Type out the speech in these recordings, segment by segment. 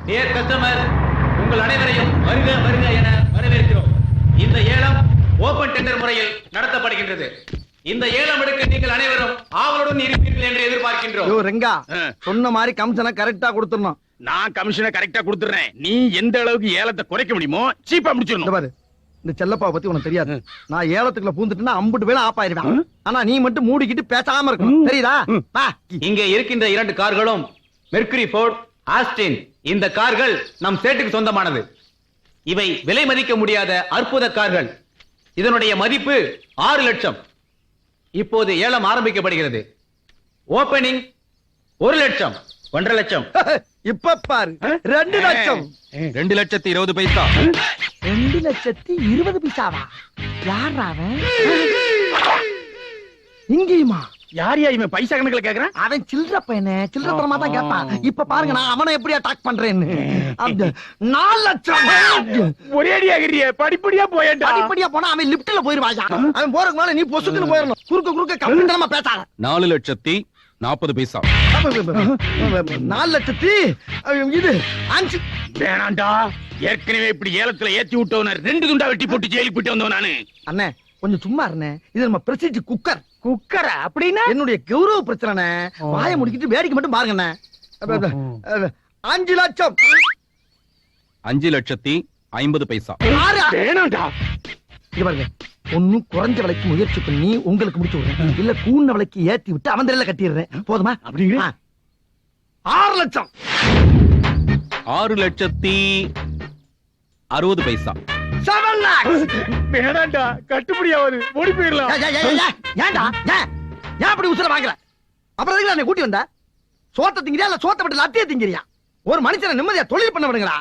Dear customer, உங்கள் அனைவரையும் வருக வருக என வரவேற்கிறோம். இந்த ஏலம் ஓபன் டெண்டர் முறையில் நடத்தப்படுகின்றது. இந்த ஏலம் எடுக்க நீங்கள் அனைவரும் ஆவலுடன் இருப்பீர்கள் என்று எதிர்பார்க்கின்றோம். ரெங்கா சொன்ன மாதிரி கமிஷனை கரெக்டா கொடுத்துடணும். நான் கமிஷனை கரெக்டா கொடுத்துறேன். நீ எந்த அளவுக்கு ஏலத்தை குறைக்க முடியுமோ சீப்பா முடிச்சிடணும். பாரு, இந்த செல்லப்பா பத்தி உனக்கு தெரியாது. நான் ஏலத்துக்குள்ள பூந்துட்டுனா அம்புட்டு வேலை ஆப் ஆயிருவேன். ஆனா நீ மட்டும் மூடிக்கிட்டு பேசாம இருக்கணும், தெரியுதா? இங்கே இருக்கின்ற 2 கார்களும் மெர்க்குரி ஃபோர்ட், ஆஸ்டின். இந்த கார்கள் நம் சேட்டுக்கு சொந்தமானது. இவை விலை மதிக்க முடியாத அற்புத கார்கள். இதனுடைய மதிப்பு 6 லட்சம். இப்போது ஏலம் ஆரம்பிக்கப்படுகிறது. ஓபனிங் 1 லட்சம், 1.5 லட்சம். இப்ப பாரு 2 லட்சம். 2,20,000 பைசா. 2,20,000 பைசாவா? யாரா அவன்? இங்கேயுமா? யாரையா இவன் பைசா கணக்குல கேக்குறான்? அவன் சில்லற பையனே, சில்லறத்தனமா தான் கேட்பான். இப்ப பாருங்க நான் அவனை எப்படி அட்டாக் பண்றேன்னு. 4 லட்சம். ஒரேடியா கிரியே படிப்படியா போயேன்டா. படிப்படியா போனா அவன் லிப்ட்ல போயிருவாயா. அவன் போறதுக்கு மேல நீ பொசுக்குன்னு போயிரணும். குறுக்க கம்பெனிமா பேசாத. 4,40,000 பைசா. 4 லட்சத்தி இது 5. வேணாண்டா. ஏற்கனவே இப்படி ஏலத்துல ஏத்தி விட்டவன 2 துண்டா வெட்டி போட்டு ஜெயிலுக்கு போயிட்டு வந்தவன் நானு. அண்ணே கொஞ்சம் சும்மா இருண்ணே. இது நம்ம பிரசித்தி குக்கர். குக்கரா அப்படின்னா என்னுடைய கௌரவ பிரச்சனை. வாயை முடிக்கிட்டு வேடிக்கை மட்டும் பாருங்க. 5 லட்சம். 5,50,000 பைசா. வேணாண்டா. இது பாருங்க, ஒன்னும் குறைஞ்ச விலைக்கு முயற்சி பண்ணி உங்களுக்கு முடிச்சு விடுறேன். இல்ல கூண்ண விலைக்கு ஏத்தி விட்டு அவன் தலையில கட்டிடுறேன். போதுமா? அப்படிங்கிற 6 லட்சம். 6,60,000 பைசா. 7 lakhs. வேணாண்டா, கட்டுப்படி ஆகுது. ஓடி போயிடலாம். ஏன்டா ஏன் அப்படி உசுர வாங்குற? அப்புறம் எதுக்கு என்னை கூட்டி வந்த? சோத்த திங்கிறியா இல்ல சோத்த பட்டு லட்டிய திங்கிறியா? ஒரு மனுஷனை நிம்மதியா தொழில் பண்ண விடுங்களா?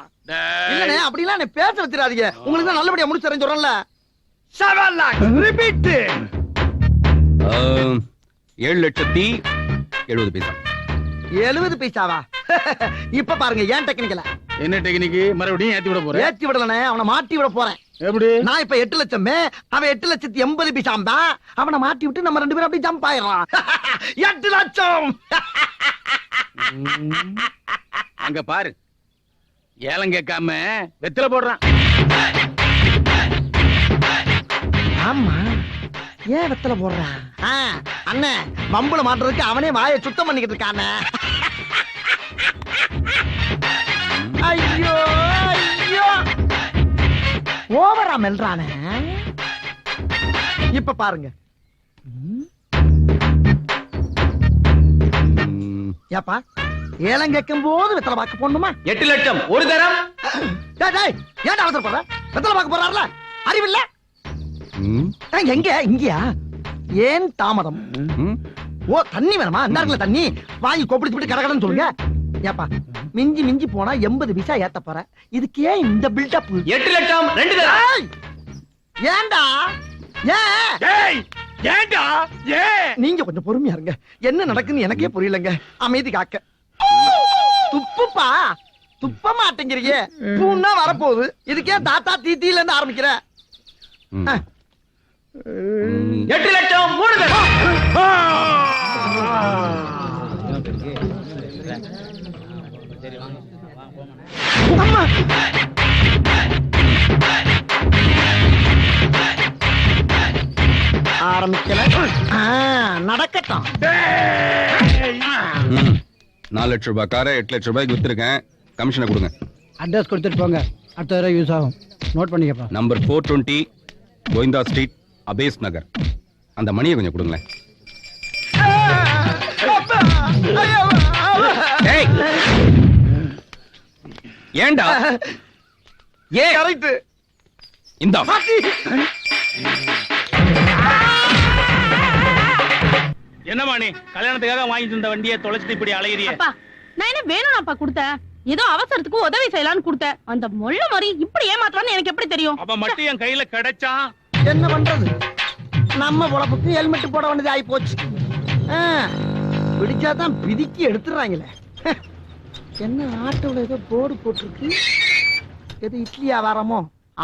இல்லனே அப்படிலாம் என்ன பேச வச்சிராதீங்க. உங்களுக்கு தான் நல்லபடியா முடிச்சு தரேன் சொல்றேன்ல. 7 lakhs. ரிப்பீட். 7,70,000 பைசா. 70 பைசாவா? இப்ப பாருங்க ஏன் டெக்னிக்கல. என்ன டெக்னிக்? மறுபடியும் ஏத்தி விட போறேன். ஏத்தி விடலனே, அவனை மாட்டி விட போறேன். எப்படி? நான் இப்ப 8 லட்சமே, அவன் 8,80,000 பைசாம்பா. அவனை மாட்டி விட்டு நம்ம 2 பேரும் அப்படியே ஜம்ப் ஆயிரலாம். 8 லட்சம். அங்க பாரு, ஏலம் கேட்காம வெத்தல போடுறான். ஆமா, ஏன் வெத்தல போடுறான்? அண்ணே மம்புல மாட்டுறதுக்கு அவனே வாயை சுத்தம் பண்ணிக்கிட்டு இருக்கானே. ஐயோ ஐயோ, ஓவரா மெல்றானே. இப்ப பாருங்க. ஏப்பா ஏலம் கேட்கும் போது வெத்தலை பார்க்க போடணுமா? 8 லட்சம் ஒரு தரம். ஏன்டா அவசரப்படுற? வெத்தலை பார்க்க போறாருல, அறிவில்ல? எங்க இங்கயா? ஏன் தாமதம்? ஓ தண்ணி வேணுமா? இந்தாருங்கள தண்ணி வாங்கி கொப்பிடிச்சு விட்டு கடகடன்னு சொல்லுங்க. ஏப்பா மிஞ்சி மிஞ்சி போனா 80 பைசா ஏத்த போற. இதுக்கு ஏன் இந்த பில்டப்? 8 லட்சம் 2 தரம். ஏன்டா ஏன்டா ஏன்? நீங்க கொஞ்சம் பொறுமையா இருங்க. என்ன நடக்குன்னு எனக்கே புரியலங்க. அமைதி காக்க. துப்புப்பா, துப்ப மாட்டேங்கிறீங்க. பூன்னா வரப்போகுது. இதுக்கே தாத்தா தீத்தில இருந்து ஆரம்பிக்கிற. 8 லட்சம் 3 தரம். அம்மா ஆரம்பிக்கல. நடக்கட்டும். 4 லட்சம் ரூபாய் காரை 8 லட்சம் ரூபாய்க்கு வித்துருக்கேன். கமிஷனை கொடுங்க. அட்ரஸ் கொடுத்துட்டு போங்க. அடுத்த தடவை யூஸ் ஆகும். நோட் பண்ணிக்கப்பா. நம்பர் 420 கோவிந்தா ஸ்ட்ரீட், அபேஸ் நகர். அந்த மணியை கொஞ்சம் கொடுங்களேன். ஏண்டா? ஏன் கரெக்ட். இந்த என்னமா நீ கல்யாணத்துக்காக வாங்கிட்டு இருந்த வண்டியை தொலைச்சிட்டு இப்படி அலையறிய? அப்பா நான் என்ன வேணும்ப்பா கொடுத்தேன். ஏதோ அவசரத்துக்கு உதவி செய்யலாம்னு கொடுத்தேன். அந்த மொள்ள மாதிரி இப்படி ஏமாத்துவான்னு எனக்கு எப்படி தெரியும்? அப்ப மட்டும் என் கையில கிடைச்சான். என்ன பண்றது? நம்ம பொழப்புக்கு ஹெல்மெட் போட வேண்டியது ஆகி போச்சு. பிடிச்சாதான் பிதிக்கி எடுத்துறாங்களே. என்ன ஆட்டோல ஏதோ போர்டு போட்டிருக்கு. எது இட்லி வியாபாரமோ?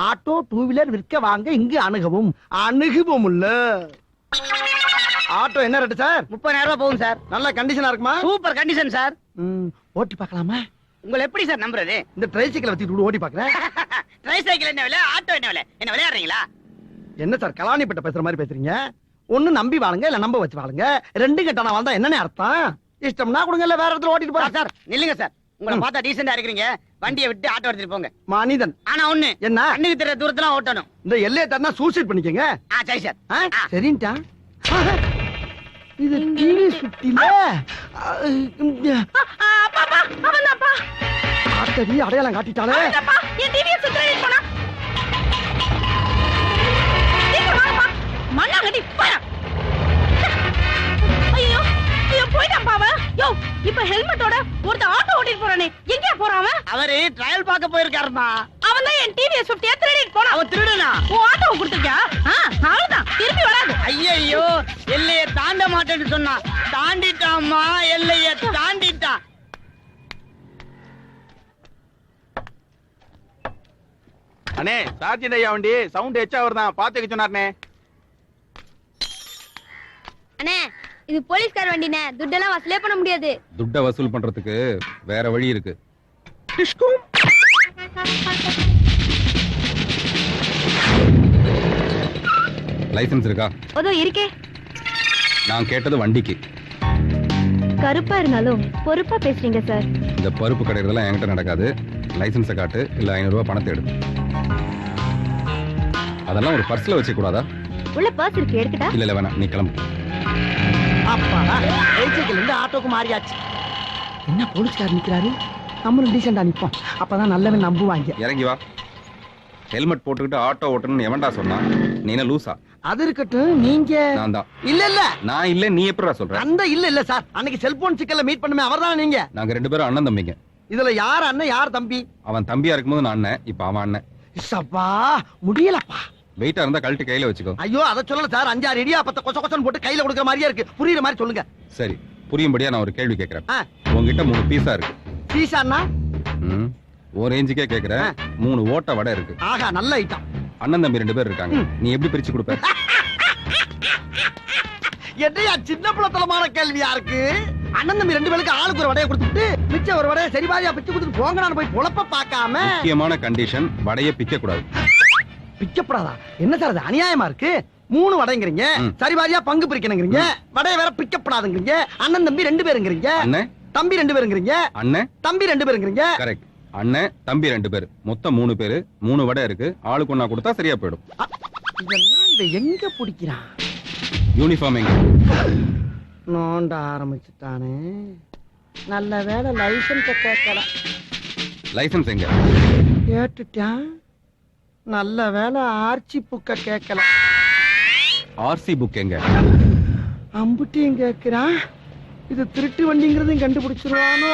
ஆட்டோ 2 வீலர் விற்க வாங்க இங்கு அணுகவும். அணுகுவோம் இல்ல. ஆட்டோ என்ன ரேட்டு சார்? 30,000 ரூபாய் போகும் சார். நல்ல கண்டிஷனா இருக்குமா? Super condition sir. ஓட்டி பார்க்கலாமா? உங்களை எப்படி சார் நம்புறது? இந்த ட்ரைசைக்கிள் வச்சுட்டு ஓடி பாக்குறேன். ட்ரை சைக்கிள் என்ன விலை, ஆட்டோ என்ன விலை? என்ன விளையாடுறீங்களா? என்ன சார் கலாணிப்பட்ட பேசுற மாதிரி பேசுறீங்க? ஒண்ணு நம்பி வாழுங்க இல்ல நம்ப வச்சு வாழுங்க. ரெண்டு கட்டான வாழ்ந்தா என்னன்னு அர்த்தம்? இஷ்டம்னா கொடுங்க, இல்ல வேற இடத்துல ஓட்டிட்டு போறேன். சார் நில்லுங்க சார். உங்களை பார்த்தா டீசெண்டா இருக்கிறீங்க. வண்டியை விட்டு ஆட்டோ எடுத்துட்டு போங்க. மனிதன் ஆனா ஒண்ணு, என்ன? கண்ணுக்கு தெரிய தூரத்துல ஓட்டணும். இந்த எல்லையை தரனா சூசைட் பண்ணிக்கங்க. சரி சார். சரின்ட்டா. இது டிவி சுத்தில அவன்தான்ப்பா. ஆத்தடி அடையாளம் காட்டிட்டாலே. அவன்தான்ப்பா. என் டிவியை சுத்திட்டு போனா. சீக்கிரம் வாப்பா. மண்ணாங்கட்டி போயா. ஐயோ ஐயோ போயிட்டான்ப்பா அவன். யோ இப்ப ஹெல்மெட்டோட ஒருத்த ஆட்டோ ஓட்டிட்டு போறானே, எங்கயா போறான் அவன்? அவரு ட்ரையல் பார்க்க போயிருக்காருமா. அவன் தான் என் டிவியை சுத்தியா திருடிட்டு போனான். அவன் திருடுனா? உன் ஆட்டோவை கொடுத்துருக்கியா? அவ்வளவுதான், திருப்பி வராது. ஐயோ எல்லைய தாண்ட மாட்டேன்னு சொன்னா தாண்டிட்டாமா. எல்லைய தாண்டிட்டான். அண்ணே சார்ஜின் ஐயா வண்டி சவுண்ட் எச்சா வருதான், பாத்துக்க சொன்னார்னே. அண்ணே இது போலீஸ்கார வண்டினே, துட்டெல்லாம் வசூலே பண்ண முடியாது. துட்டை வசூல் பண்றதுக்கு வேற வழி இருக்கு. லைசென்ஸ் இருக்கா? அதோ இருக்கே. நான் கேட்டது வண்டிக்கு. கருப்பா இருந்தாலும் பொறுப்பா பேசுறீங்க சார். இந்த பருப்பு கடைறதெல்லாம் என்கிட்ட நடக்காது. லைசென்ஸை காட்டு, இல்ல 500 ரூபாய் பணத்தை எடு. அதெல்லாம் ஒரு பர்ஸ்ல வச்சு கூடாதா? உள்ள பர்ஸ் இருக்கு, எடுத்துட்டா? இல்ல வேணாம், நீ கிளம்பு. அப்பாடா, ட்ரைசைக்கிள் இருந்து ஆட்டோக்கு மாறியாச்சு. என்ன போலீஸ்காரர் நிக்கிறாரு, நம்மளும் டீசெண்டா நிப்போம். அப்பதான் நல்லவன் நம்புவாங்க. இறங்கி வா. ஹெல்மெட் போட்டுக்கிட்டு ஆட்டோ ஓட்டணும்னு எவன்டா சொன்னா? நீ என்ன லூசா? அது இருக்கட்டும், நீங்க நான் தான். இல்ல இல்ல நான் இல்ல, நீ எப்படிடா சொல்ற? அந்த இல்ல இல்ல சார், அன்னைக்கு செல்போன் சிக்கல்ல மீட் பண்ணுமே அவர்தான் நீங்க. நாங்க 2 பேரும் அண்ணன் தம்பிங்க. இதுல யார் அண்ணன் யார் தம்பி? அவன் தம்பியா இருக்கும்போது நான் அண்ணன், இப்ப அவன் அண்ணன். சப்பா முடியலப்பா. வெயிட்டா இருந்தா கழட்டி கையில வச்சுக்கோ. ஐயோ அத சொல்லல சார், 5-6 இடியா பத்த கொச்ச கொச்சன்னு போட்டு கையில கொடுக்குற மாதிரியே இருக்கு. புரியுற மாதிரி சொல்லுங்க. சரி, புரியும்படியா நான் ஒரு கேள்வி கேக்குறேன். ஆ. உங்ககிட்ட 3 பீஸா இருக்கு. சீசான்னா? ஒரு ரேஞ்சுக்கே கேக்குறேன். 3 ஓட்ட வடை இருக்கு. ஆகா நல்ல ஐட்டம். அண்ணன் தம்பி 2 பேர் இருக்காங்க. நீ எப்படி பிரிச்சு கொடுப்ப? என்னையா சின்ன பிள்ளைத்தனமான கேள்வியா இருக்கு. அண்ணன் தம்பி 2 பேருக்கு ஆளுக்கு ஒரு வடையை கொடுத்துட்டு மிச்சம் ஒரு வடையை சரி பாதியா பிச்சு கொடுத்துட்டு போங்க. நான் போய் பொழப்ப பார்க்காம. முக்கியமான கண்டிஷன், வடையை பிக்க கூடாது. பிக்கப்படாதா? என்ன சார் அது அநியாயமா இருக்கு. 3 வடைங்கிறீங்க, சரி பாதியா பங்கு பிரிக்கணுங்கிறீங்க, வடையை வேற பிக்கப்படாதுங்கிறீங்க. அண்ணன் தம்பி 2 பேருங்கிறீங்க, அண்ணன் தம்பி 2 பேருங்கிறீங்க, அண்ணன் தம்பி 2 பேருங்கிறீங்க. கரெக்ட். அண்ணன் தம்பி 2 பேர், மொத்தம் 3 பேரு. 3 வடை இருக்கு. ஆளுக்கு ஒண்ணா கொடுத்தா சரியா போயிடும். இதெல்லாம் இதை எங்க பிடிக்கிறான்? யூனிஃபார்ம் எங்க? நோண்ட ஆரம்பிச்சுட்டானே. நல்ல வேலை லைசன்ஸ கேட்கல. லைசென்ஸ் எங்க? கேட்டுட்டான். நல்ல வேலை ஆர்ச்சி புக்க கேட்கல. ஆர்சி புக் எங்க? அம்புட்டியும் கேட்கிறான். இது திருட்டு வண்டிங்கிறதையும் கண்டுபிடிச்சிருவானோ?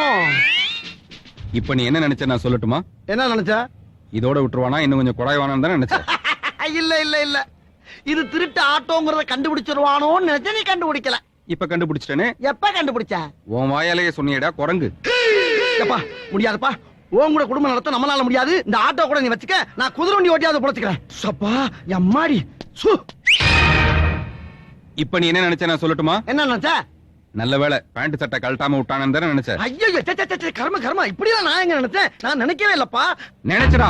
இப்ப நீ என்ன நினைச்ச நான் சொல்லட்டுமா? என்ன நினைச்ச? இதோட விட்டுருவானா, இன்னும் கொஞ்சம் குறைவானான்னு தான் நினைச்சேன். இல்ல இல்ல இல்ல, இது திருட்டு ஆட்டோங்கிறத கண்டுபிடிச்சிருவானோன்னு நினைச்ச. நீ கண்டுபிடிக்கல. இப்ப கண்டுபிடிச்சிட்டேனே. எப்ப கண்டுபிடிச்ச? உன் வாயாலேயே சொன்னியடா குரங்கு. எப்பா முடியாதுப்பா, உன் கூட குடும்பம் நடத்த நம்மளால முடியாது. இந்த ஆட்டோ கூட நீ வச்சுக்க, நான் குதிரை வண்டி ஓட்டியாவது பொழைச்சுக்கிறேன். சப்பா எம்மாடி. இப்ப நீ என்ன நினைச்ச நான் சொல்லட்டுமா? என்ன நினைச்ச? நல்ல வேளை பேண்ட் சட்டை கழட்டாம விட்டானு தானே நினைச்ச. ஐயோ கர்ம கர்ம, இப்படிலாம் நான் எங்க நினைச்சேன்? நான் நினைக்கவே இல்லப்பா. நினைச்சடா.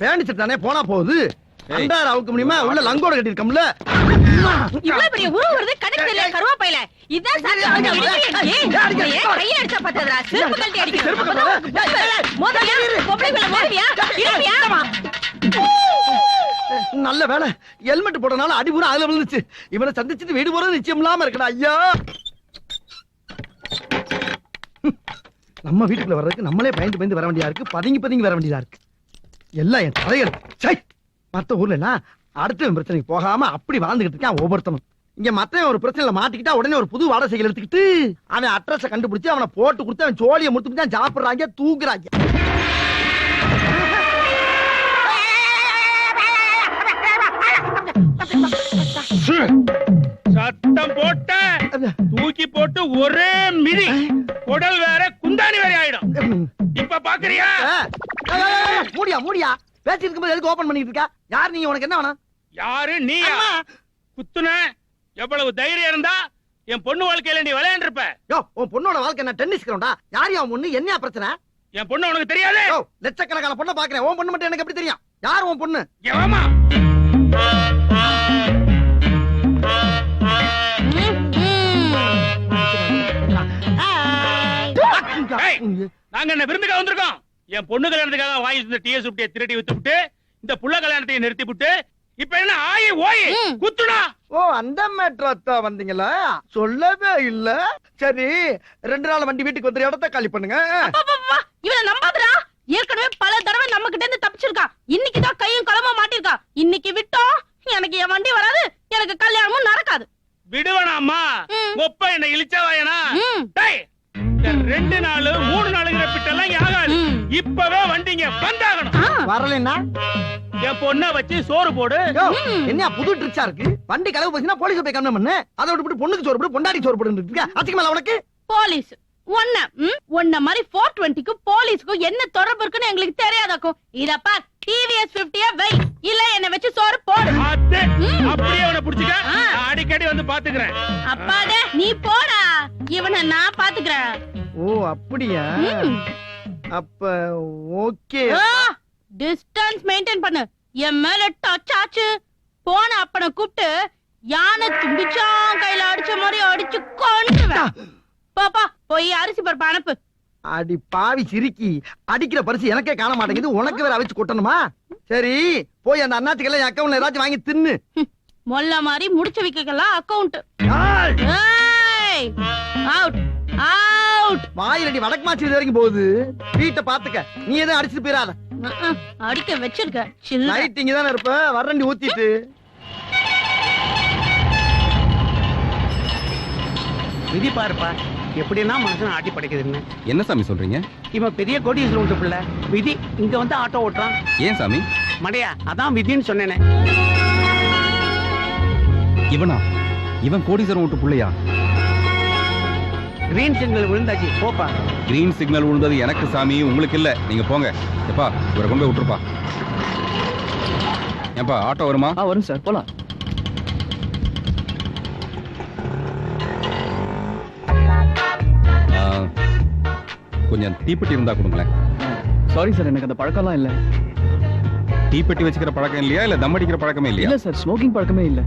பேண்ட் சட்டானே போனா போகுது. அண்டார அவுக்க முடியுமா? உள்ள லங்கோட கட்டி இருக்கம்ல. இவ்வளவு பெரிய உருவம் வருது, கணக்கு தெரியல கருவாப்பையில. இதான் சார் அவங்க கையில அடிச்சா பத்ததா? செருப்பு கழட்டி அடிக்கணும். மோதலையா பொம்பளைக்குள்ள மோதலையா? இருப்பியா? நல்ல வேலை ஹெல்மெட் போட்டனால அடிபுறம் அதுல விழுந்துச்சு. இவனை சந்திச்சுட்டு வீடு போறது நிச்சயம் இல்லாம இருக்கடா. ஐயா நம்ம வீட்டுக்குள்ள வர்றதுக்கு நம்மளே பயந்து பயந்து வர வேண்டியதா இருக்கு. பதுங்கி பதுங்கி வர வேண்டியதா இருக்கு. எல்லாம் என் தலைகள். மத்த ஊர்ல எல்லாம் அடுத்த பிரச்சனைக்கு போகாம அப்படி வாழ்ந்துகிட்டு இருக்கான் ஒவ்வொருத்தனும். இங்க மத்தவன் ஒரு பிரச்சனைல மாட்டிக்கிட்டா உடனே ஒரு புது வாடகை எடுத்துக்கிட்டு அவன் அட்ரஸ கண்டுபிடிச்சு அவனை போட்டு கொடுத்து அவன் சோழியை முடித்து தான் சாப்பிடுறாங்க, தூக்குறாங்க. சத்தம் போட்ட தூக்கி போட்டு ஒரே மிதி. உடல் வேற குந்தாணி வேற ஆயிடும். இப்ப பாக்குறியா? மூடியா மூடியா, பேசி இருக்கும்போது எதுக்கு ஓபன் பண்ணிட்டு இருக்கா? யார் நீங்க? உனக்கு என்ன வேணும்? யாரு நீயா? குத்துன எவ்வளவு தைரியம் இருந்தா என் பொண்ணு வாழ்க்கையில நீ விளையாண்டு இருப்ப. யோ உன் பொண்ணோட வாழ்க்கை என்ன டென்னிஸ் கிரவுண்டா? யார் அவன் பொண்ணு? என்ன பிரச்சனை? என் பொண்ணு உனக்கு தெரியாது. யோ லட்சக்கணக்கான பொண்ணை பாக்குறேன், உன் பொண்ணு மட்டும் எனக்கு எப்படி தெரியும்? யார் உன் பொண்ணு? எவமா? ஏய், நாங்க என்ன விருந்துக்காக வந்திருக்கோம்? என் பொண்ணு கல்யாணத்துக்காக வாங்கி இருந்த டிஎஸ் சுட்டியை திருடி வித்துவிட்டு இந்த புள்ள கல்யாணத்தையும் நிறுத்தி விட்டு இப்ப என்ன ஆயி ஓய் குத்துனா? ஓ அந்த மேட்ரா வந்தீங்களா? சொல்லவே இல்ல. சரி 2 நாள் வண்டி வீட்டுக்கு வந்து இடத்த காலி பண்ணுங்க. இவனை நம்பாதடா. ஏற்கனவே பல தடவை நம்ம கிட்ட இருந்து தப்பிச்சிருக்கான். இன்னைக்கு தான் கையும் களமா மாட்டிருக்கான். இன்னைக்கு விட்டோம் எனக்கு என் வண்டி வராது, எனக்கு கல்யாணமும் நடக்காது. விடுவனாமா? ஒப்ப என்ன இழிச்சவாயனா? டேய், இந்த 2 நாள் 3 நாளுங்கிற பிட்டெல்லாம் ஆகாது. இப்பவே வண்டிங்க வந்தாகணும். வரலன்னா என் பொண்ணை வச்சு சோறு போடு. என்ன புது ட்ரிக்ஸா இருக்கு? வண்டி கலவு போச்சுன்னா போலீஸ் போய் கம்ப்ளைண்ட் பண்ணு. அதை விட்டு பொண்ணுக்கு சோறு போடு, பொண்டாட்டி சோறு போடுன்னு இருக்க. அதுக்கு மேல உனக்கு போலீஸ் ஒன்ன மாதிரி 420க்கு போலீஸ்க்கும் என்ன தொடர்பு இருக்குன்னு எங்களுக்கு தெரியாதாக்கும். இதப்பா டிவிஎஸ் 50 வை இல்ல என்ன வச்சு சோறு போடு. அப்படியே அவனை புடிச்சுக்க. அடிக்கடி வந்து பாத்துக்கிறேன். அப்பாடே நீ போடா, இவனை நான் பாத்துக்கிறேன். ஓ அப்படியா? அப்ப ஓகே. டிஸ்டன்ஸ் மெயின்டைன் பண்ணு. என் மேல டச் ஆச்சு போன அப்பனை கூப்பிட்டு யானை தும்பிச்சான் கையில அடிச்ச மாதிரி அடிச்சு கொன்றுவேன். பாப்பா போய் அரிசி பருப்பு அனுப்பு. அடி பாவி சிரிக்கி, அடிக்கிற பரிசு எனக்கே காண மாட்டேங்குது, உனக்கு வேற அவிச்சு கொட்டணுமா? சரி போய் அந்த அண்ணாச்சிக்கெல்லாம் என் அக்கவுண்ட்ல ஏதாச்சும் வாங்கி தின்னு. மொல்ல மாதிரி முடிச்சு வைக்கலாம் அக்கவுண்ட். Out out. வாயிலடி வடக்கு மாச்சி இது வரைக்கும் போகுது. வீட்டை பாத்துக்க, நீ எதுவும் அடிச்சுட்டு போயிடாத. அடிக்க வச்சிருக்க. நைட் இங்க தானே இருப்ப, வரண்டி ஊத்திட்டு. விதி பாருப்பா, எப்படின்னா மனுஷன் ஆட்டி படைக்குதுன்னு. என்ன சாமி சொல்றீங்க? இவன் பெரிய கோடீஸ்வரன் வீட்டு பிள்ளை. விதி இங்க வந்து ஆட்டோ ஓட்டுறான். ஏன் சாமி? மடையா, அதான் விதின்னு சொன்னேனே. இவனா? இவன் கோடீஸ்வரன் வீட்டு பிள்ளையா? கிரீன் சிக்னல் விழுந்தாச்சு, போப்பா. கிரீன் சிக்னல் விழுந்தது எனக்கு சாமி, உங்களுக்கு இல்ல. நீங்க போங்க. எப்பா இவரை கொண்டு போய் விட்டுருப்பா. ஏப்பா ஆட்டோ வருமா? வரும் சார், போலாம். கொஞ்சம் தீப்பெட்டி இருந்தா கொடுங்களேன். சாரி சார், எனக்கு அந்த பழக்கம்லாம் இல்ல. தீப்பெட்டி வச்சுக்கிற பழக்கம் இல்லையா, இல்ல தம் அடிக்கிற பழக்கமே இல்லையா? இல்ல சார், ஸ்மோக்கிங் பழக்கமே இல்ல.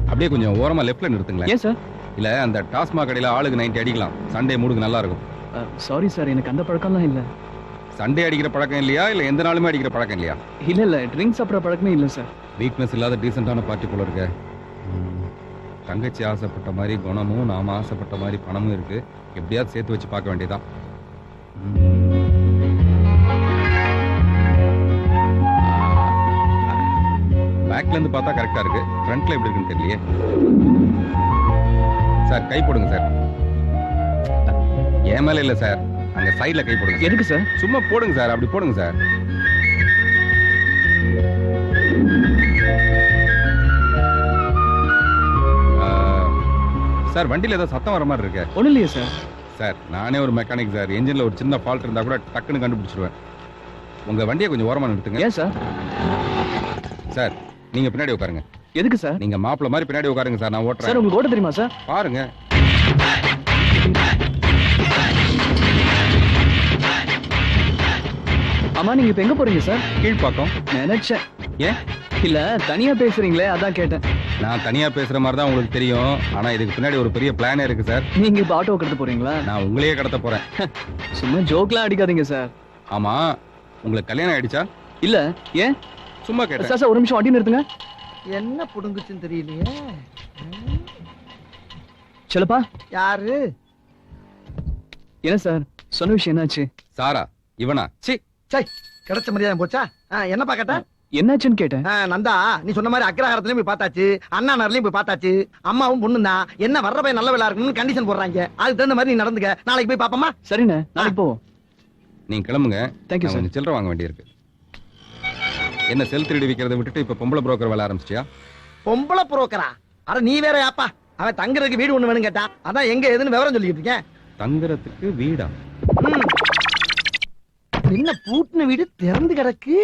அப்படியே கொஞ்சம் ஓரமா லெஃப்ட்ல நிறுத்துங்களேன். ஏன் சார்? இல்ல அந்த டாஸ்மாக் கடையில ஆளுக்கு 90 அடிக்கலாம். சண்டே மூடுக்கு நல்லா இருக்கும். சாரி சார், எனக்கு அந்த பழக்கம்லாம் இல்ல. சண்டே அடிக்கிற பழக்கம் இல்லையா, இல்ல எந்த நாளுமே அடிக்கிற பழக்கம் இல்லையா? இல்ல இல்ல, ட்ரிங்க்ஸ் சாப்பிட்ற பழக்கமே இல்ல சார். வீக்னஸ் இல்லாத டீசென்டான பார்ட்டி போல இருக்க. தங்கச்சி ஆசைப்பட்ட மாதிரி குணமும் நாம ஆசைப்பட்ட மாதிரி பணமும் இருக்கு. எப்படியாவது சேர்த்து வச்சு பார்க்க வேண்டியதான். பேக்ல இருந்து பார்த்தா கரெக்டா இருக்கு, ஃப்ரண்ட்ல எப்படி இருக்குன்னு தெரியலையே. சார் கை போடுங்க சார். என் மேல இல்ல சார், அங்க சைடுல கை போடுங்க. எதுக்கு சார்? சும்மா போடுங்க சார், அப்படி போடுங்க சார். சார் வண்டியில ஏதோ சத்தம் வர மாதிரி இருக்கு. ஒண்ணும் இல்லையே சார். சார் நானே ஒரு மெக்கானிக் சார், என்ஜின்ல ஒரு சின்ன ஃபால்ட் இருந்தா கூட டக்குன்னு கண்டுபிடிச்சிருவேன். உங்க வண்டியை கொஞ்சம் ஓரமா நிறுத்துங்க. ஏன் சார்? சார் நீங்க பின்னாடி உட்காருங்க. எதுக்கு சார்? நீங்க மாப்பிள்ள மாதிரி பின்னாடி உட்காருங்க சார், நான் ஓட்டுறேன். சார் உங்களுக்கு ஓட்ட தெரியுமா சார்? பாருங்க. ஆமா, நீங்க இப்ப எங்க போறீங்க சார்? கீழ்பாக்கம். நினைச்சேன். ஏன்? இல்ல தனியா பேசுறீங்களே, அதான் கேட்டேன். நான் தனியா பேசுற மாதிரி தான் உங்களுக்கு தெரியும், ஆனா இதுக்கு பின்னாடி ஒரு பெரிய பிளானே இருக்கு சார். நீங்க இப்ப ஆட்டோ கடத்த போறீங்களா? நான் உங்களையே கடத்த போறேன். சும்மா ஜோக்லாம் அடிக்காதீங்க சார். ஆமா, உங்களுக்கு கல்யாணம் ஆயிடுச்சா? இல்ல. ஏன்? சும்மா கேட்டேன். சார் ஒரு நிமிஷம் வண்டி நிறுத்துங்க. என்ன புடுங்குச்சுன்னு தெரியலையே. சொல்லப்பா. யாரு? என்ன சார் சொன்ன விஷயம் என்னாச்சு? சாரா இவனா? சி சை, கிடைச்ச மரியாதை போச்சா? என்னப்பா கேட்ட? என்னாச்சுன்னு கேட்டேன். நந்தா, நீ சொன்ன மாதிரி அக்ரஹாரத்துலயும் போய் பார்த்தாச்சு, அண்ணா நகர்லயும் போய் பார்த்தாச்சு. அம்மாவும் பொண்ணும் தான் என்ன வர்ற பையன் நல்ல வேலை இருக்கணும்னு கண்டிஷன் போடுறாங்க. அதுக்கு தகுந்த மாதிரி நீ நடந்துக்க. நாளைக்கு போய் பாப்போமா? சரிண்ணே, நாளைக்கு போவோம். நீங்க கிளம்புங்க. Thank you sir. கொஞ்சம் சில்லறை வாங்க வேண்டியிருக்கு. என்ன செல் திருடி விக்கிறத விட்டுட்டு இப்ப பொம்பளை புரோக்கர் வேலை ஆரம்பிச்சிட்டியா? பொம்பளை புரோக்கரா? அட நீ வேற யாப்பா. அவன் தங்குறதுக்கு வீடு ஒண்ணு வேணும் கேட்டான், அதான் எங்க எதுன்னு விவரம் சொல்லிட்டு இருக்கேன். தங்குறதுக்கு வீடா? என்ன பூட்டின வீடு திறந்து கிடக்கு?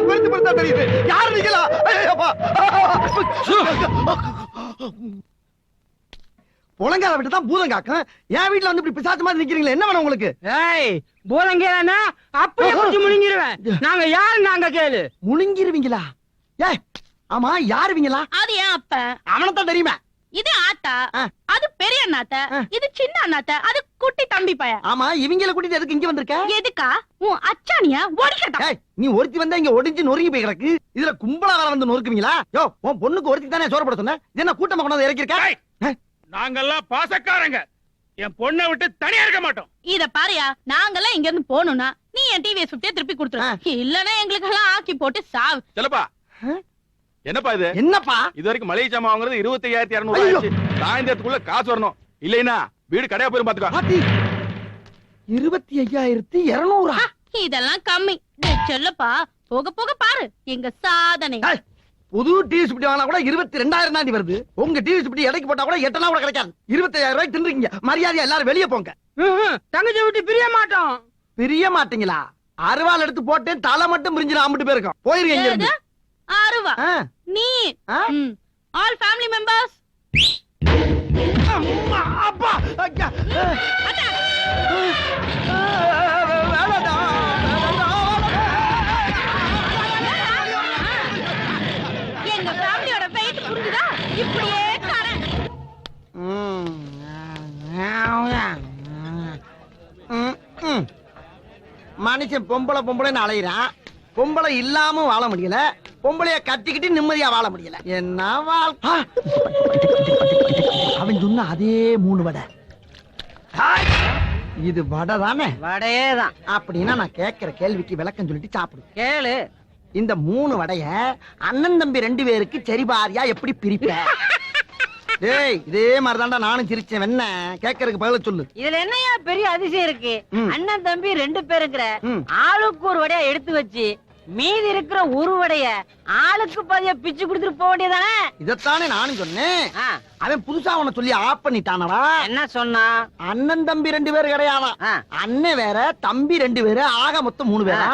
பெருத்து பெருத்தா தெரியுது. யாரு நீங்களா? ஐயப்பா. புலங்கால விட்டு தான் பூதம் காக்கும். என் வீட்டுல வந்து இப்படி பிசாசு மாதிரி நிக்கிறீங்களே, என்ன வேணும் உங்களுக்கு? ஏய் பூதங்கேனா அப்படியே குச்சி முழுங்கிருவேன். நாங்க யாரு நாங்க கேளு. முழுங்கிருவீங்களா? ஏய் ஆமா யாருவீங்களா? அது ஏன் அப்ப அவனைத்தான் தெரியுமே. இது ஆத்தா, ஆ. அது பெரிய அண்ணாத்த, இது சின்ன அண்ணாத்த, அது குட்டி தம்பி பையன். ஆமா இவங்கள கூட்டிட்டு எதுக்கு இங்க வந்திருக்க? எதுக்கா உன் அச்சானியா ஓடிக்கட்டா? ஏய் நீ ஒருத்தி வந்தா இங்க ஒடிஞ்சு நொறுங்கி போய் கிடக்கு. இதுல கும்பலா வேற வந்து நொறுக்குவீங்களா? யோ உன் பொண்ணுக்கு ஒருத்தி தானே சோறு போட சொன்ன. இது என்ன கூட்டமா கொண்டாந்து இறக்கிருக்க? ஏய், நாங்கெல்லாம் பாசக்காரங்க. என் பொண்ணை விட்டு தனியா இருக்க மாட்டோம். இத பாரியா, நாங்கெல்லாம் இங்க இருந்து போகணும்னா நீ என் டிவிஎஸ் 50 திருப்பி கொடுத்துரு. இல்லனா எங்களுக்கு எல்லாம் ஆக்கி போட்டு சாவு. செல்லப்பா என்னப்பா இது? என்னப்பா இது வரைக்கும் மளிகை சாமான் வாங்குறது 25,200 ஐயோ. ஆச்சு. சாயந்தரத்துக்குள்ள காசு வரணும். இல்லைன்னா வீடு கடையா போயிரும் பாத்துக்கோ. பாத்தி 25,200. இதெல்லாம் கம்மி. டேய் செல்லப்பா, போக போக பாரு எங்க சாதனை. ஏய், புது டிவி சுப்டி வாங்கினா கூட 22,000 தாண்டி வருது. உங்க டிவி சுப்டி எடைக்கு போட்டா கூட 8 கூட கிடைக்காது. 25,000 ரூபாய்க்கு தின்றுங்க. மரியாதையா எல்லாரும் வெளியே போங்க. தங்கச்சி விட்டு பிரிய மாட்டோம். பிரிய மாட்டீங்களா? அருவாள் எடுத்து போட்டேன், தலை மட்டும் பிரிஞ்சிடும். அம்பிட்டு பேருக்கும் போயிருங்க இங்க இருந்து. ஆறுவா ஆ, நீ ஆ? All family members. அம்மா, அப்பா, ஐயா. வேணாடா, எங்க ஃபேமிலியோட வெயிட் புரிஞ்சுதா? இப்படியே தரேன். மனுஷன் பொம்பளை பொம்பளைன்னு அலையிறான். பொம்பளை இல்லாம வாழ முடியல, பொம்பளைய கட்டிக்கிட்டு நிம்மதியா வாழ முடியல. என்ன வாழ்க்கை? அவன் சொன்ன அதே 3 வடை. ஹாய்! இது வடை தானே? வடையேதான். அப்படின்னா நான் கேட்கிற கேள்விக்கு விளக்கம் சொல்லிட்டு சாப்பிடு. கேளு. இந்த 3 வடைய அண்ணன் தம்பி 2 பேருக்கு சரி பாரியா எப்படி பிரிப்ப? டேய் இதே மாதிரிதான்டா நானும் சிரிச்சேன். என்ன கேட்கறதுக்கு பதில சொல்லு. இதுல என்னையா பெரிய அதிசயம் இருக்கு? ம். அண்ணன் தம்பி 2 பேருங்கிற ம். ஆளுக்கு ஒரு வடையா எடுத்து வச்சு மீதி இருக்கிற ஒரு வடைய ஆளுக்கு பாதியா பிச்சு கொடுத்துட்டு போக வேண்டியதானே? இதத்தானே நானும் சொன்னேன். ஆ, அவன் புதுசா அவனை சொல்லி ஆப் பண்ணிட்டானடா. என்ன சொன்னா? அண்ணன் தம்பி 2 பேர் கிடையாதான். ஆ. அண்ணன் வேற தம்பி 2 பேரு, ஆக மொத்தம் 3 பேரா.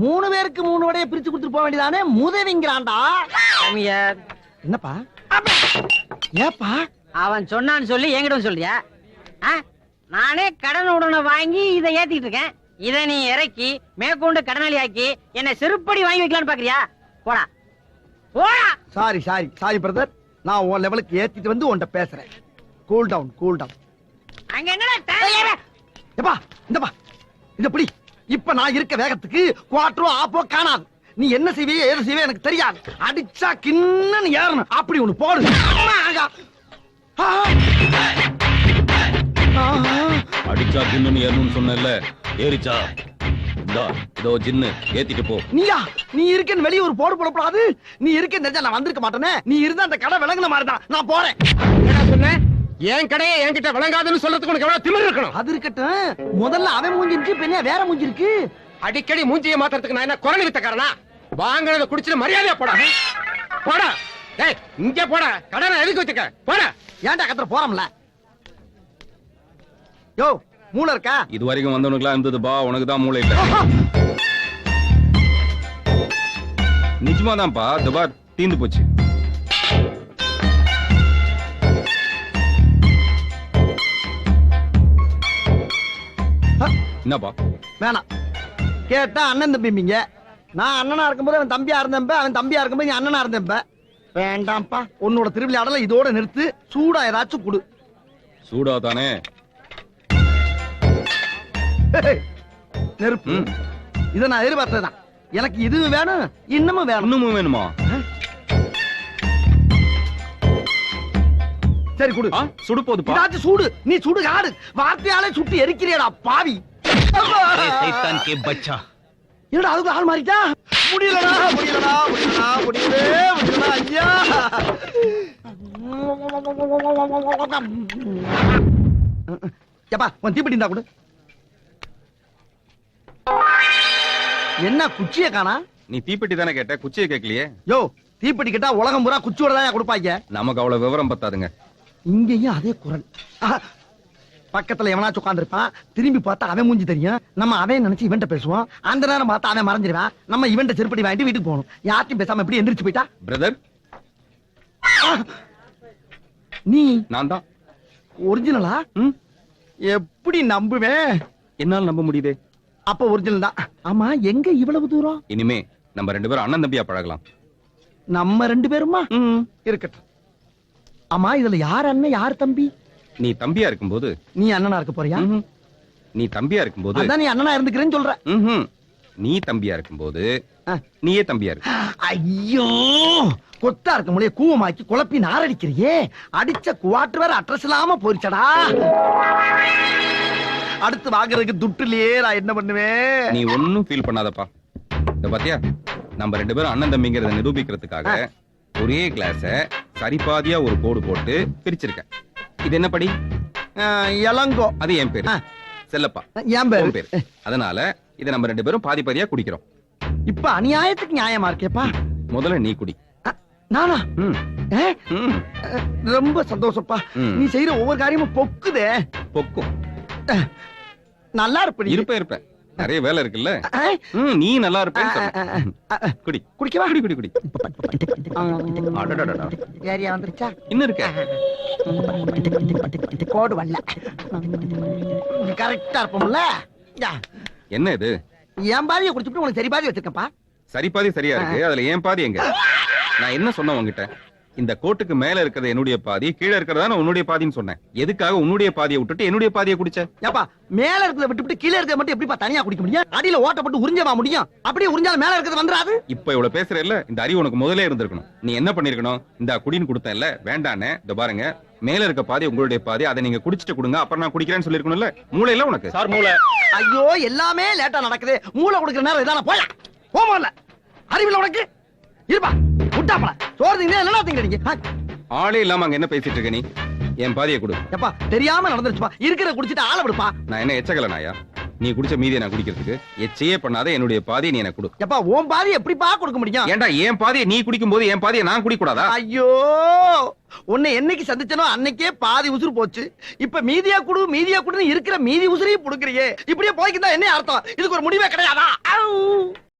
3 பேருக்கு 3 வடைய பிரிச்சு கொடுத்துட்டு போக வேண்டியதானே. முதவிங்கிறான்டா. சாமியார், என்னப்பா? ஏப்பா அவன் சொன்னான்னு சொல்லி என்கிட்ட வந்து சொல்றியா? ஆ? நானே கடன் உடனே வாங்கி இதை ஏத்திட்டு இருக்கேன். இதை நீ இறக்கி மேற்கொண்டு கடனாளி ஆக்கி என்ன செருப்படி வாங்கி வைக்கலான்னு பாக்குறியா? போடா போடா. Sorry sorry sorry brother. நான் உன் லெவலுக்கு ஏத்திட்டு வந்து உன்கிட்ட பேசுறேன். Cool down cool down. அங்க என்னடா தேவையா? எப்பா இந்தப்பா இந்த புடி. இப்ப நான் இருக்க வேகத்துக்கு குவாட்டரோ ஆப்போ காணாது. நீ என்ன செய்வியோ ஏது செய்வே எனக்கு தெரியாது. அடிச்சா கிண்ணன்னு ஏறணும். அப்படி ஒண்ணு போடு. அம்மா, ஆகா. ஆ. ஆஹா. அடிச்சா ஜின்னு ஏறணும்னு சொன்னல, ஏறிச்சா? இந்தா இதோ ஜின்னு ஏத்திட்டு போ. நீயா நீ இருக்கேன்னு வெளியே ஒரு போடு போடக்கூடாது. நீ இருக்கேன்னு தெரிஞ்சா நான் வந்திருக்க மாட்டேனே. நீ இருந்தா அந்த கடை விளங்குன மாதிரி தான். நான் போறேன். என்ன சொன்ன? என் கடையை என்கிட்ட விளங்காதுன்னு சொல்றதுக்கு உனக்கு எவ்வளவு திமிரு இருக்கணும்? அது இருக்கட்டும். முதல்ல அவன் மூஞ்சி இருந்துச்சு, இப்ப என்ன வேற மூஞ்சி இருக்கு? அடிக்கடி மூஞ்சியை மாத்துறதுக்கு நான் என்ன குரல் வித்தக்காரனா? வாங்குறத குடிச்சிட்டு மரியாதையா போடா. போடா. டேய் இங்க போடா. கடனை எதுக்கு வச்சுக்க? போடா. ஏன்டா கத்துற போறோம்ல? யோ மூளை இருக்கா? இது வரைக்கும் வந்தவனுக்குலாம் இருந்தது பா, உனக்கு தான் மூளை இல்ல. நிஜமாதான்ப்பா, இந்த பார் தீந்து போச்சு. என்னப்பா? வேணாம். கேட்டா அண்ணன் தம்பிங்க. நான் அண்ணனா இருக்கும்போது அவன் தம்பியா இருந்தப்ப, அவன் தம்பியா இருக்கும்போது நீ அண்ணனா இருந்தப்ப. வேண்டாம்ப்பா, உன்னோட திருவிளையாடல இதோட நிறுத்து. சூடா ஏதாச்சும் குடு. சூடா தானே? நெருப்பு. இத நான் எதிர்பார்த்ததுதான். எனக்கு இது வேணும், இன்னமும் வேணும். இன்னமும் வேணுமா? சரி குடு. சுடு போதுப்பா. ஏதாச்சும் சூடு. நீ சுடு காடு. வார்த்தையாலே சுட்டு எரிக்கிறியடா பாவி. சைத்தான் கே பச்சா. என்னடா அதுக்கு ஆள் மாறிட்டா? முடியலடா முடியலடா முடியலடா முடியலடா ஐயா. ஏப்பா உன் தீப்பெட்டி இருந்தா கொடு. என்ன குச்சிய காணா? நீ தீப்பெட்டி தானே கேட்ட, குச்சியை கேட்கலையே. யோ தீப்பெட்டி கேட்டா உலகம் பூரா குச்சியோட தான் கொடுப்பாங்க. நமக்கு அவ்வளவு விவரம் பத்தாதுங்க. இங்கேயும் அதே குரல். பக்கத்துல எவனாச்சும் உட்கார்ந்திருப்பான், திரும்பி பார்த்தா அவன் மூஞ்சி தெரியும். நம்ம அவன் நினைச்சு இவன்ட்ட பேசுவோம். அந்த நேரம் பார்த்தா அவன் மறைஞ்சிருவான். நம்ம இவன்ட்ட செருப்படி வாங்கிட்டு வீட்டுக்கு போகணும். யார்ட்டையும் பேசாம எப்படி எந்திரிச்சு போயிட்டா? பிரதர், நீ நான் தான். ஒரிஜினலா? எப்படி நம்புவேன்? என்னால நம்ப முடியுதே. அப்ப ஒரிஜினல் தான். ஆமா, எங்க இவ்வளவு தூரம்? இனிமே நம்ம 2 பேரும் அண்ணன் தம்பியா பழகலாம். நம்ம 2 பேருமா? இருக்கட்டும். ஆமா, இதுல யார் அண்ணன் யார் தம்பி? நீ தம்பியா இருக்கும்போது நீ அண்ணனா இருக்க போறியா? நீ தம்பியா இருக்கும்போது அதான் நீ அண்ணனா இருந்துக்கிறேன்னு சொல்ற. நீ தம்பியா இருக்கும்போது ஆ. நீயே தம்பியா இருக்கு. ஐயோ, கொத்தா இருக்க முடிய கூவமாக்கி குழப்பி நாரடிக்கிறியே. அடிச்ச குவாட்டர் வேற அட்ரஸ் இல்லாம போயிடுச்சடா. அடுத்து வாங்குறதுக்கு துட்டுலயே நான் என்ன பண்ணுவேன்? நீ ஒன்னும் ஃபீல் பண்ணாதப்பா. இந்த பாத்தியா, நம்ம 2 பேரும் அண்ணன் தம்பிங்கிறத நிரூபிக்கிறதுக்காக ஒரே கிளாஸ சரிபாதியா ஒரு கோடு போட்டு பிரிச்சிருக்கேன். இது என்ன படி? இளங்கோ. அது என் பேரு. செல்லப்பா என் பேரு. உன் பேரு. அதனால இதை நம்ம 2 பேரும் பாதி பாதியா குடிக்கிறோம். இப்ப அநியாயத்துக்கு நியாயமா இருக்கேப்பா. முதல்ல நீ குடி. நானா? ம், ஏ? ம். ரொம்ப சந்தோஷப்பா. ம். நீ செய்யற ஒவ்வொரு காரியமும் பொக்குதே. பொக்கும் நல்லா இருப்ப நீ. இருப்ப நிறைய வேலை இருக்குல்ல. ஆ? நீ நல்லா இருப்ப. குடி குடிக்கவா? குடி குடி குடி. அடடடடா. ஏரியா வந்துருச்சா? இன்னும் இருக்க. கோடு வரல. கரெக்டா இருப்போம்ல? என்ன இது? என் பாதியை குடிச்சுட்டு உனக்கு சரி பாதி வச்சிருக்கப்பா. சரி பாதி சரியா இருக்கு. அதுல ஏன் பாதி எங்க? நான் என்ன சொன்னேன் உன்கிட்ட? இந்த கோட்டுக்கு மேல இருக்கிறது என்னுடைய பாதி, கீழே இருக்கிறதா நான் உன்னுடைய பாதின்னு சொன்னேன். எதுக்காக உன்னுடைய பாதியை விட்டுட்டு என்னுடைய பாதியை குடிச்ச? ஏப்பா, மேல இருக்கிறத விட்டுவிட்டு கீழே இருக்கிறத மட்டும் எப்படிப்பா தனியா குடிக்க முடியும்? அடியில ஓட்டப்பட்டு உறிஞ்சவா முடியும்? அப்படியே உறிஞ்சாலும் மேல இருக்கிறது வந்துராது. இப்ப இவ்வளவு பேசுற இல்ல, இந்த அறிவு உனக்கு முதல்ல இருந்திருக்கணும். நீ என்ன பண்ணிருக்கணும்? இந்த குடின்னு கொடுத்தேன் இல்ல, வேண்டானே. இந்த பாருங்க, மேல இருக்க பாதி உங்களுடைய பாதி, அதை நீங்க குடிச்சிட்டு கொடுங்க, அப்புறம் நான் குடிக்கிறேன்னு சொல்லிருக்கணும்ல. மூளை இல்ல உனக்கு? சார் மூளை. ஐயோ, எல்லாமே லேட்டா நடக்குது. மூளை கொடுக்கிற நேரம் இதான? போயா போமல்ல. அறிவில்ல உனக்கு? இருப்பா முட்டாப்பல. சோறு திங்க என்ன திங்க? ஆளே இல்லாம அங்க என்ன பேசிட்டு இருக்க நீ? என் பாதியை கொடு. எப்பா, தெரியாம நடந்துருச்சுப்பா. இருக்கிற குடிச்சிட்டு ஆள விடுப்பா. நான் என்ன எச்சகல நாயா? நீ குடிச்ச மீதியை நான் குடிக்கிறதுக்கு எச்சையே பண்ணாத என்னுடைய பாதியை நீ எனக்கு கொடு. எப்பா, உன் பாதி எப்படிப்பா கொடுக்க முடியும்? ஏன்டா என் பாதியை நீ குடிக்கும் போது என் பாதியை நான் குடிக்க கூடாதா? ஐயோ, உன்னை என்னைக்கு சந்திச்சனோ அன்னைக்கே பாதி உசுறு போச்சு. இப்ப மீதியா குடுன்னு இருக்கிற மீதி உசுரையும் புடுக்குறியே. இப்படியே போய்க்குதா என்ன அர்த்தம்? இதுக்கு ஒரு முடிவே கிடையாதா?